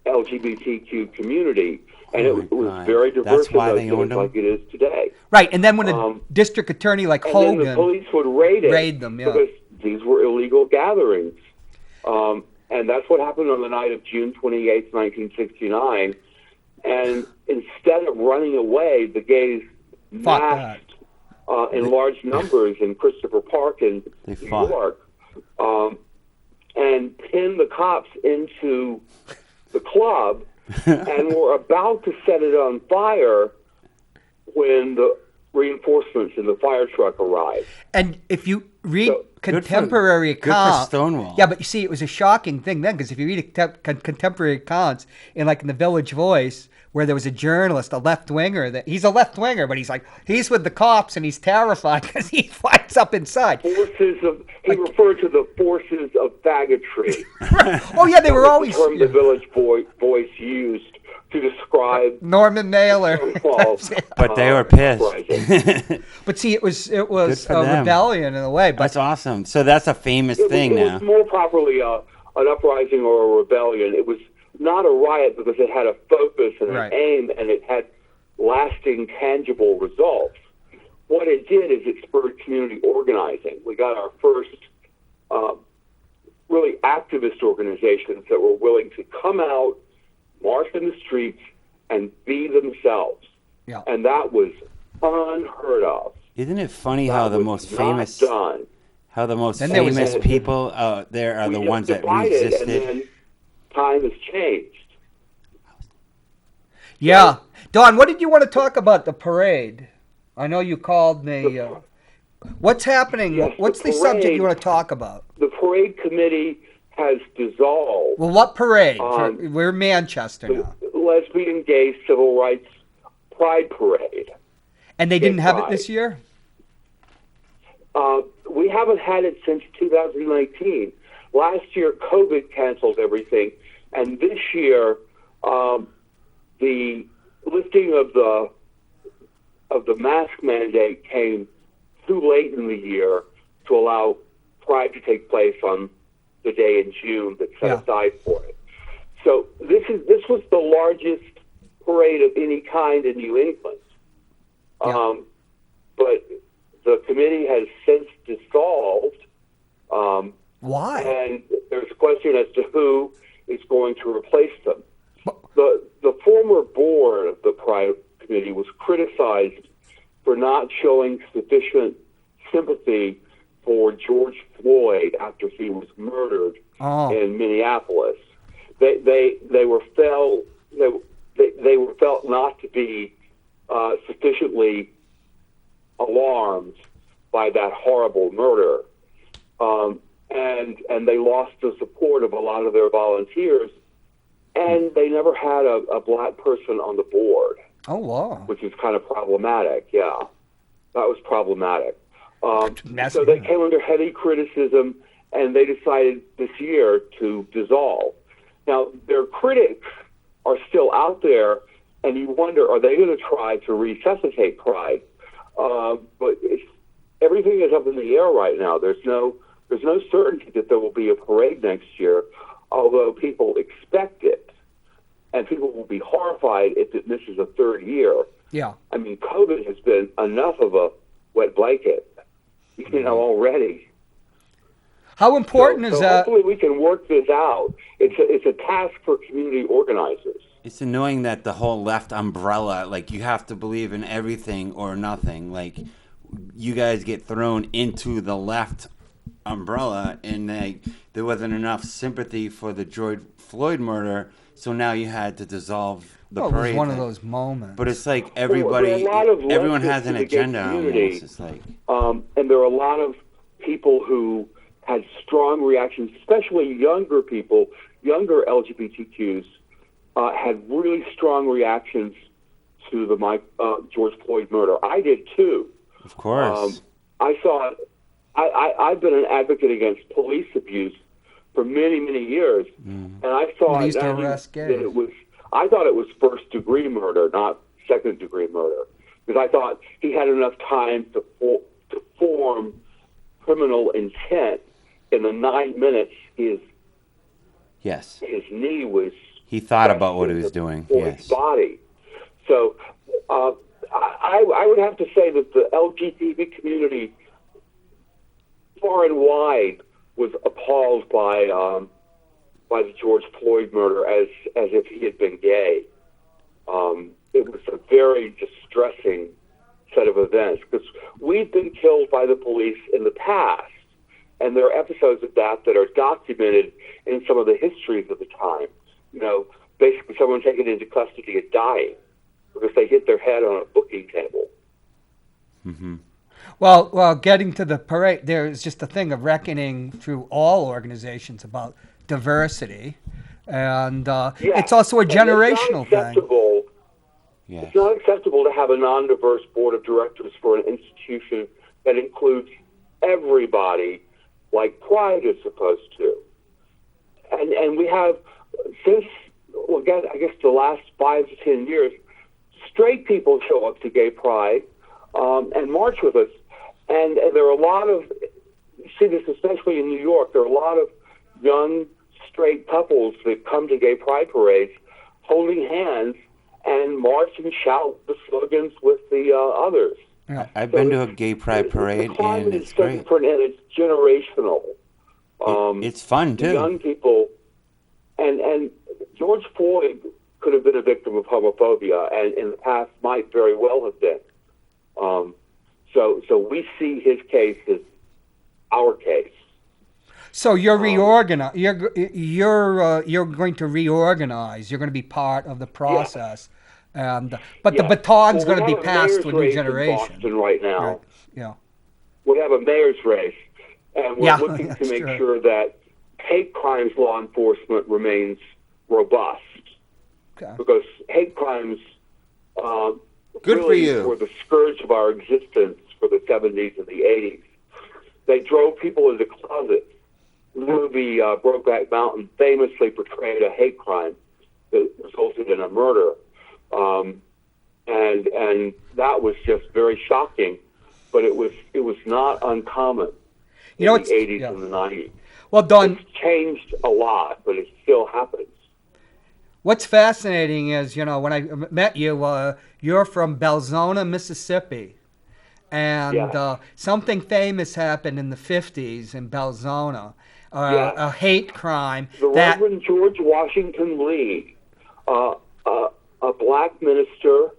S6: LGBTQ community, and
S5: Oh
S6: it
S5: my
S6: was
S5: God.
S6: very diverse
S5: That's
S6: in
S5: why
S6: those
S5: they owned
S6: days,
S5: them?
S6: like it is today.
S4: Right, and then when a district attorney like
S6: And then the
S4: Hogan
S6: police would raid
S4: them,
S6: because these were illegal gatherings. And that's what happened on the night of June 28th, 1969. And instead of running away, the gays massed in large numbers in Christopher Park in New York, and pinned the cops into the club and were about to set it on fire when the reinforcements in the fire truck arrived.
S4: And if you read contemporary accounts,
S5: Stonewall.
S4: Yeah, but you see, it was a shocking thing then, because if you read contemporary accounts in the Village Voice, where there was a journalist, a left-winger, that he's a left-winger, but he's with the cops and he's terrified because he fights up inside.
S6: He referred to the forces of faggotry.
S4: Oh yeah, they were always
S6: the term the Village Voice used to describe
S4: Norman Mailer.
S5: But they were pissed.
S4: But see, it was
S5: Good
S4: a
S5: for them.
S4: rebellion in a way. But
S5: That's awesome. So that's a famous thing
S6: it
S5: now.
S6: was more properly an uprising or a rebellion. It was not a riot because it had a focus and an aim, and it had lasting, tangible results. What it did is it spurred community organizing. We got our first really activist organizations that were willing to come out, march in the streets, and be themselves.
S4: Yeah.
S6: And that was unheard of.
S5: Isn't it funny
S6: That
S5: how the
S6: was
S5: most
S6: not
S5: famous
S6: done.
S5: how the most
S4: Then there was
S5: famous
S4: a-
S5: people out there are
S6: We
S5: the
S6: just
S5: ones that
S6: divided,
S5: resisted?
S6: and then time has changed.
S4: yeah, Don, what did you want to talk about the parade? I know you called me. What's happening?
S6: Yes,
S4: What's
S6: the
S4: the subject
S6: parade-
S4: you want to talk about?
S6: The parade committee has dissolved.
S4: Well, what parade?
S6: Um,
S4: We're in Manchester now,
S6: The Lesbian, Gay, Civil Rights Pride Parade.
S4: and they didn't have it
S6: pride.
S4: this year.
S6: We haven't had it since 2019. Last year, COVID canceled everything, and this year, the lifting of the mask mandate came too late in the year to allow Pride to take place on the day in June that's set aside for it. So this was the largest parade of any kind in New England. But the committee has since dissolved.
S4: Why?
S6: And there's a question as to who is going to replace them. The former board of the Pride Committee was criticized for not showing sufficient sympathy for George Floyd after he was murdered in Minneapolis. They were felt not to be sufficiently alarmed by that horrible murder, and they lost the support of a lot of their volunteers, and they never had a black person on the board.
S4: Oh, wow.
S6: Which is kind of problematic. Yeah, that was problematic. So they came under heavy criticism, and they decided this year to dissolve. Now, their critics are still out there, and you wonder, are they going to try to resuscitate Pride? But everything is up in the air right now. There's no certainty that there will be a parade next year, although people expect it. And people will be horrified if it misses a third year.
S4: Yeah.
S6: I mean, COVID has been enough of a wet blanket, already.
S4: How important is
S6: so
S4: that?
S6: Hopefully we can work this out. It's a task for community organizers.
S5: It's annoying that the whole left umbrella, like, you have to believe in everything or nothing. Like, you guys get thrown into the left umbrella, and there wasn't enough sympathy for the George Floyd murder, so now you had to dissolve the
S4: It
S5: parade.
S4: was one of those moments.
S5: But it's like
S6: There are a lot of
S5: everyone
S6: leftists
S5: has an
S6: in the gay
S5: agenda
S6: community.
S5: almost. It's like,
S6: And there are a lot of people who had strong reactions, especially younger people, younger LGBTQs, had really strong reactions to the George Floyd murder. I did too.
S5: of course.
S6: I saw. I've been an advocate against police abuse for many, many years, and I saw
S4: Police
S6: that
S4: arrest
S6: that
S4: gays.
S6: it was. I thought it was first-degree murder, not second-degree murder, because I thought he had enough time to form criminal intent in the 9 minutes his
S5: Yes.
S6: knee was
S5: He thought about what he was doing.
S6: For
S5: Yes.
S6: his body. So I would have to say that the LGBT community, far and wide, was appalled by the George Floyd murder as if he had been gay. It was a very distressing set of events because we've been killed by the police in the past, and there are episodes of that are documented in some of the histories of the time. Basically someone taken into custody and dying because they hit their head on a booking table.
S5: Mm-hmm.
S4: Well, getting to the parade, there's just a thing of reckoning through all organizations about diversity, and it's also a generational thing.
S5: Yes.
S6: It's not acceptable to have a non-diverse board of directors for an institution that includes everybody like Pride is supposed to. And we have, since, I guess the last 5 to 10 years, straight people show up to Gay Pride and march with us. And there are a lot of, you see this especially in New York, there are a lot of young straight couples that come to Gay Pride parades holding hands and march and shout the slogans with the others.
S5: Yeah. I've been to a Gay Pride parade, and it's great.
S6: Different, and it's generational.
S5: It's fun, too.
S6: Young people, and George Floyd could have been a victim of homophobia, and in the past might very well have been. So we see his case as our case.
S4: So you're reorganize. You're going to reorganize. You're going to be part of the process, and but the baton's going to be passed to a new generation.
S6: In Boston right now.
S4: Right. Yeah.
S6: We have a mayor's race, and we're looking to make
S4: true.
S6: sure that hate crimes law enforcement remains robust.
S4: Okay.
S6: Because hate crimes
S5: Good for
S6: really
S5: you.
S6: were the scourge of our existence for the 70s and the 80s. They drove people into closets. The movie Brokeback Mountain famously portrayed a hate crime that resulted in a murder. And that was just very shocking, but it was not uncommon in the 80s and the 90s.
S4: Well, Don,
S6: It's changed a lot, but it still happens.
S4: what's fascinating is, when I met you, you're from Belzona, Mississippi. And something famous happened in the 50s in Belzona, a hate crime.
S6: The Reverend George Washington Lee, a black minister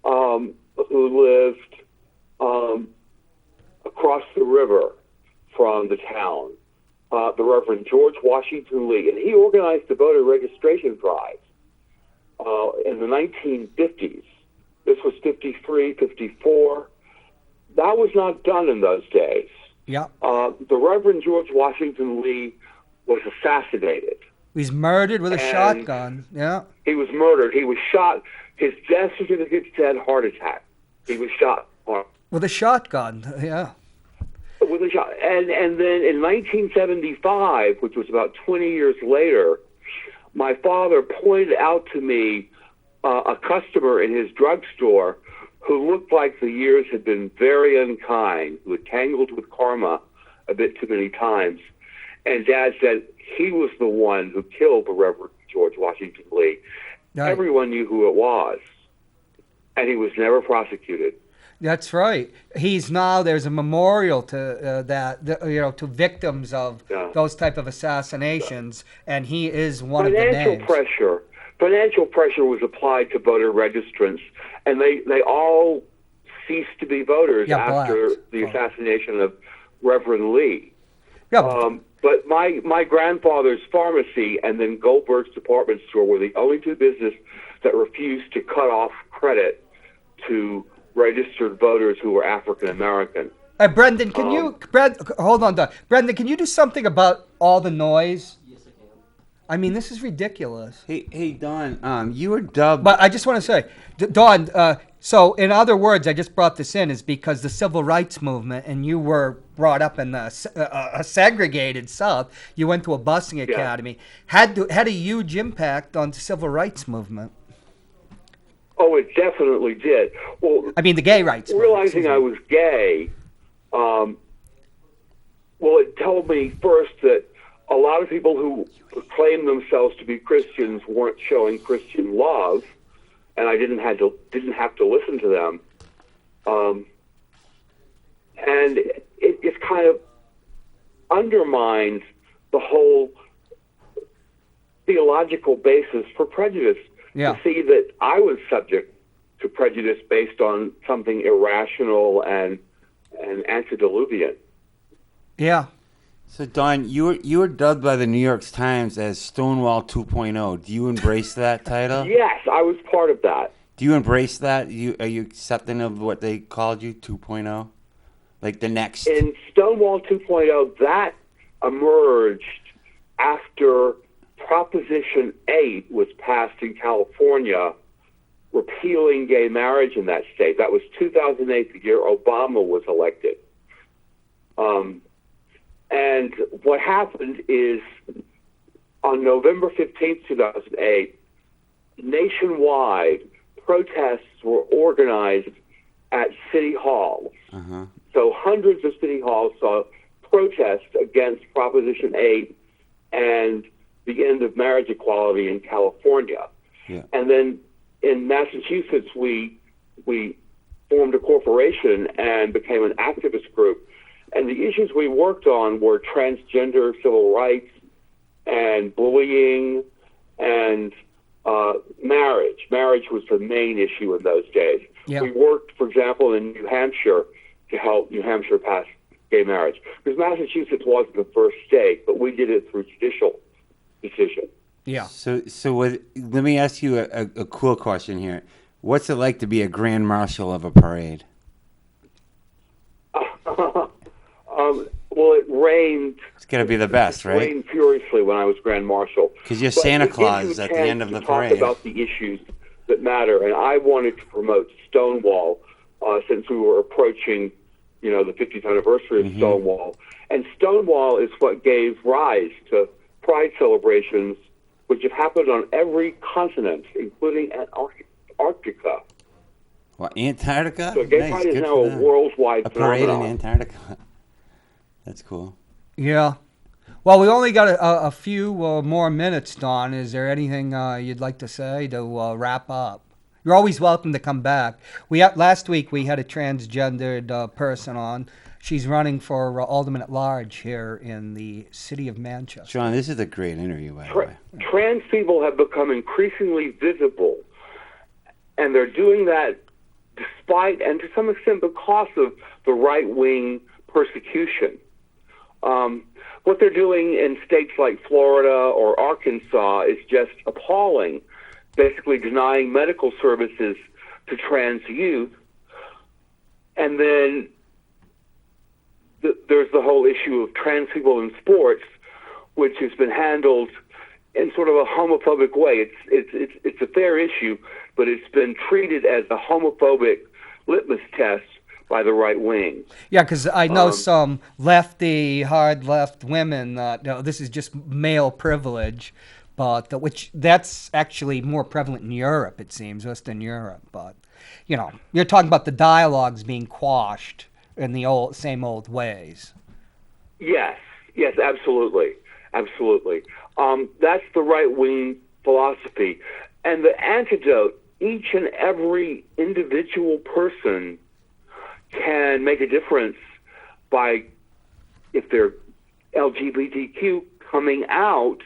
S6: who lived across the river from the town, the Reverend George Washington Lee, and he organized the voter registration drive in the 1950s. This was 53, 54. That was not done in those days.
S4: Yeah.
S6: The Reverend George Washington Lee was assassinated.
S4: He's murdered with a shotgun. Yeah.
S6: He was murdered. He was shot. His death certificate said heart attack. He was shot.
S4: With a shotgun. Yeah.
S6: With a shot. And then in 1975, which was about 20 years later, my father pointed out to me a customer in his drugstore who looked like the years had been very unkind, who had tangled with karma a bit too many times. And Dad said he was the one who killed the Reverend George Washington Lee.
S4: Right.
S6: Everyone knew who it was, and he was never prosecuted.
S4: That's right. There's a memorial to to victims of those type of assassinations, and he is one of the names.
S6: Financial pressure was applied to voter registrants, and they all ceased to be voters after the assassination of Reverend Lee.
S4: Yeah.
S6: But my grandfather's pharmacy and then Goldberg's department store were the only two businesses that refused to cut off credit to registered voters who were African American.
S4: Brendan, hold on, Don. Brendan, can you do something about all the noise? Yes, I can. I mean, this is ridiculous.
S5: Hey, Don, you were dubbed.
S4: But I just want to say, Don, so in other words, I just brought this in is because the civil rights movement, and you were brought up in a segregated South. You went to a busing academy. Had a huge impact on the civil rights movement.
S6: Oh, it definitely did. Well,
S4: I mean, the gay rights movement.
S6: Realizing I was gay, it told me first that a lot of people who claim themselves to be Christians weren't showing Christian love, and I didn't have to listen to them. And it kind of undermines the whole theological basis for prejudice.
S4: Yeah.
S6: To see that I was subject to prejudice based on something irrational and antediluvian.
S4: Yeah.
S5: So, Don, you were dubbed by the New York Times as Stonewall 2.0. Do you embrace that title?
S6: Yes, I was part of that.
S5: Do you embrace that? Are you accepting of what they called you, 2.0? Like the next?
S6: In Stonewall 2.0, that emerged after Proposition 8 was passed in California, repealing gay marriage in that state. That was 2008, the year Obama was elected. And what happened is on November 15th, 2008, nationwide protests were organized at city halls.
S5: Uh-huh.
S6: So hundreds of city halls saw protests against Proposition 8 and the end of marriage equality in California.
S5: Yeah.
S6: And then in Massachusetts, we formed a corporation and became an activist group. And the issues we worked on were transgender civil rights and bullying and marriage. Marriage was the main issue in those days.
S4: Yeah.
S6: We worked, for example, in New Hampshire to help New Hampshire pass gay marriage. Because Massachusetts wasn't the first state, but we did it through judicial decision.
S4: Yeah.
S5: So let me ask you a cool question here. What's it like to be a grand marshal of a parade?
S6: Well, it rained.
S5: It's got to be the best,
S6: It
S5: right?
S6: rained furiously when I was Grand Marshal.
S5: Because you're
S6: But
S5: Santa
S6: it gives you
S5: Claus
S6: a
S5: at the
S6: chance
S5: end of the
S6: to
S5: parade.
S6: Talk about the issues that matter, and I wanted to promote Stonewall since we were approaching, the 50th anniversary of Stonewall. And Stonewall is what gave rise to Pride celebrations, which have happened on every continent, including Antarctica.
S5: Well, Antarctica?
S6: So Gay
S5: Nice,
S6: Pride is
S5: good
S6: now
S5: for
S6: a
S5: them.
S6: worldwide
S5: A parade in
S6: phenomenon.
S5: Antarctica. That's cool.
S4: Yeah. Well, we only got a few more minutes, Don. Is there anything you'd like to say to wrap up? You're always welcome to come back. Last week we had a transgendered person on. She's running for alderman at large here in the city of Manchester.
S5: John, this is a great interview, by the way.
S6: Trans people have become increasingly visible, and they're doing that despite and to some extent because of the right-wing persecution. What they're doing in states like Florida or Arkansas is just appalling, basically denying medical services to trans youth. And then there's the whole issue of trans people in sports, which has been handled in sort of a homophobic way. It's a fair issue, but it's been treated as a homophobic litmus test by the right wing.
S4: Yeah, because I know some lefty, hard left women this is just male privilege, but that's actually more prevalent in Europe, it seems, Western Europe. But you're talking about the dialogues being quashed in the same old ways.
S6: Yes, absolutely. That's the right wing philosophy, and the antidote. Each and every individual person can make a difference by, if they're LGBTQ, coming out,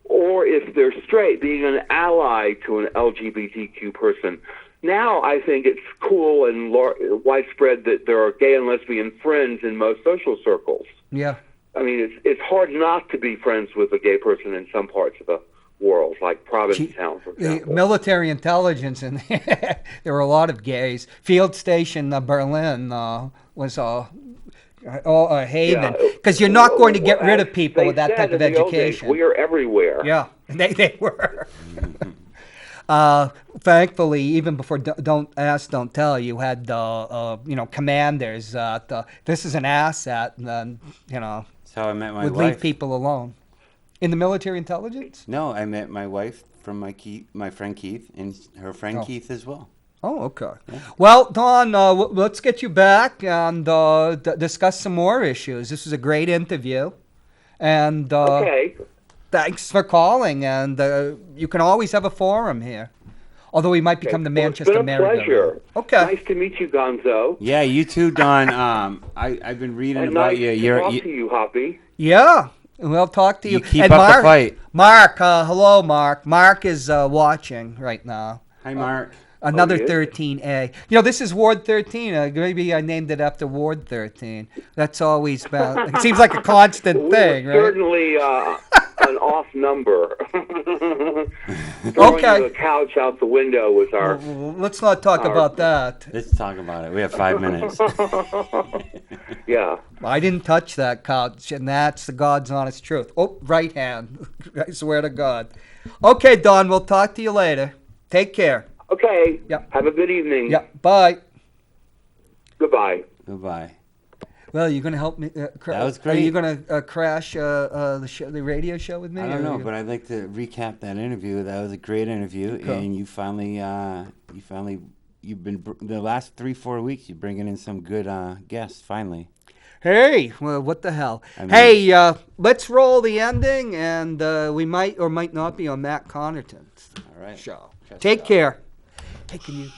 S6: or if they're straight, being an ally to an LGBTQ person. Now I think it's cool and widespread that there are gay and lesbian friends in most social circles.
S4: Yeah.
S6: I mean, it's hard not to be friends with a gay person in some parts of the world, like Provincetown, for example.
S4: Military intelligence, and there were a lot of gays. Field Station Berlin was a haven, because you're not going to get rid of people with that type of education.
S6: We are everywhere.
S4: Yeah, they were. Thankfully, even before Don't Ask, Don't Tell, you had commanders. This is an asset, and then
S5: That's how I met my
S4: would
S5: wife.
S4: leave people alone. In the military intelligence?
S5: No, I met my wife from my friend Keith, and her friend Keith as well.
S4: Oh, okay. Yeah. Well, Don, let's get you back and discuss some more issues. This was a great interview, And
S6: Okay.
S4: thanks for calling. And you can always have a forum here. Although we might become the Manchester
S6: It's been a pleasure.
S4: Okay.
S6: Nice to meet you, Gonzo.
S5: Yeah, you too, Don. I've been reading
S6: And
S5: about
S6: nice
S5: you.
S6: to talk to you, Hoppy.
S4: Yeah. We'll talk to you.
S5: You keep
S4: and
S5: up
S4: Mark,
S5: the fight.
S4: Mark, hello, Mark. Mark is watching right now.
S5: Hi, Mark.
S4: Another
S6: he is?
S4: 13A. You know, this is Ward 13. Maybe I named it after Ward 13. That's always been. It seems like a constant thing, right?
S6: Certainly an off number.
S4: Okay.
S6: The couch out the window was our.
S4: Well, let's not talk about that.
S5: Let's talk about it. We have 5 minutes.
S6: Yeah.
S4: I didn't touch that couch, and that's the God's honest truth. Oh, right hand. I swear to God. Okay, Don, we'll talk to you later. Take care.
S6: Okay.
S4: Yep.
S6: Have a good evening.
S4: Yeah, bye.
S6: Goodbye.
S5: Goodbye.
S4: Well, you're going to help me?
S5: That was
S4: Are
S5: great.
S4: you going to crash the radio show with me?
S5: I don't
S4: or
S5: know,
S4: you-
S5: but I'd like to recap that interview. That was a great interview,
S4: Cool.
S5: and you've been the last 3-4 weeks. You're bringing in some good guests. Finally.
S4: Hey, well, what the hell?
S5: I mean-
S4: Hey, let's roll the ending, and we might or might not be on Matt Connerton's
S5: All right.
S4: show.
S5: Check
S4: Take
S5: it out.
S4: care. Hey, can you?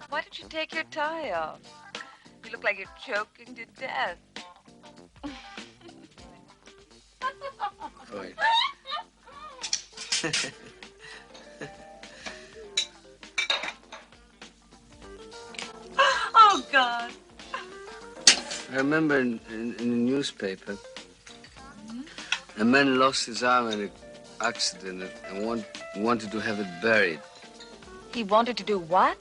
S3: Why don't you take your tie off? You look like you're choking to death.
S7: Wait.
S3: Oh, God.
S7: I remember in the newspaper, a man lost his arm in an accident and wanted to have it buried.
S3: He wanted to do what?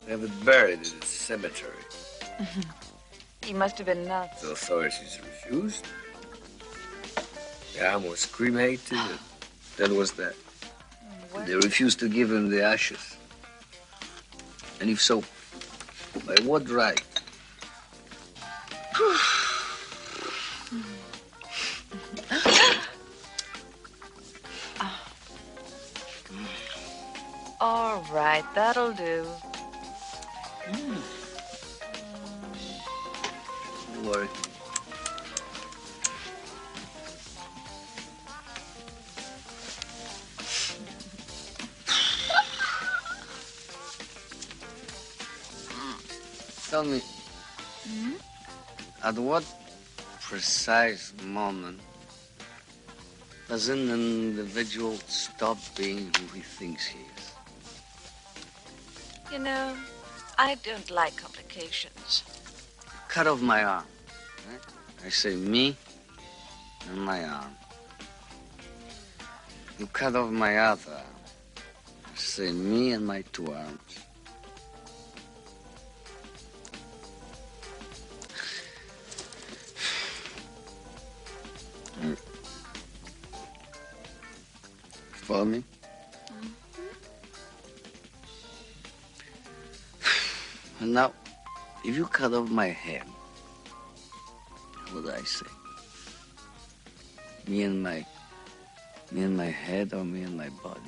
S7: Have it buried in a cemetery.
S3: He must have been nuts.
S7: The authorities refused. The arm was cremated, and that was that.
S3: What?
S7: They refused to give him the ashes. And if so, by what right?
S3: All right, that'll do.
S7: Don't worry. Tell me, at what precise moment does an individual stop being who he thinks he is?
S3: You know, I don't like complications.
S7: Cut off my arm. Right? I say me and my arm. You cut off my other arm. I say me and my 2 arms. Follow me? And now, if you cut off my head, what do I say? Me and my head or me and my body?